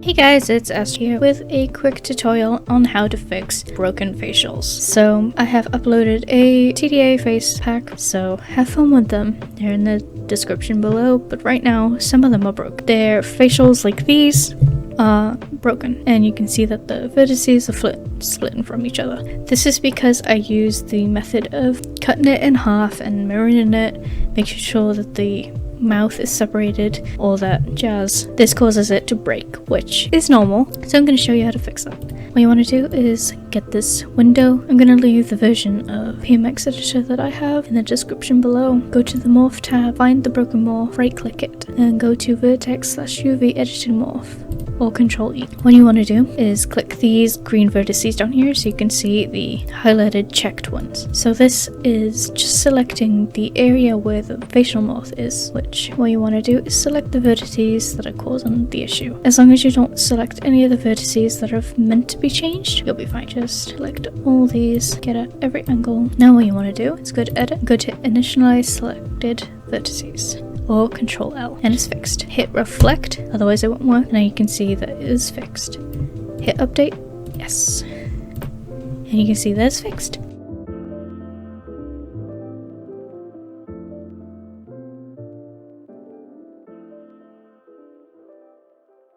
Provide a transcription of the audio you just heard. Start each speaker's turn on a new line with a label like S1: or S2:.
S1: Hey guys, it's Esther here with a quick tutorial on how to fix broken facials. So I have uploaded a TDA face pack, so have fun with them. They're in the description below, but right now some of them are broken. Their facials like these are broken, and you can see that the vertices are splitting from each other. This is because I used the method of cutting it in half and mirroring it, making sure that the mouth is separated, all that jazz. This causes it to break, which is normal, so I'm going to show you how to fix that. What you want to do is get this window. I'm going to leave the version of PMX Editor that I have in the description below. Go to the Morph tab, find the broken morph, right click it, and go to Vertex/UV Edited Morph, or Control E. What you want to do is click these green vertices down here so you can see the highlighted checked ones. So this is just selecting the area where the facial morph is, which what you want to do is select the vertices that are causing the issue. As long as you don't select any of the vertices that are meant to be changed, you'll be fine. Just select all these, get at every angle. Now what you want to do is go to Edit, go to Initialize Selected Vertices, or Control L, and it's fixed. Hit Reflect, otherwise it won't work. Now you can see that it is fixed. Hit Update, yes. And you can see that it's fixed.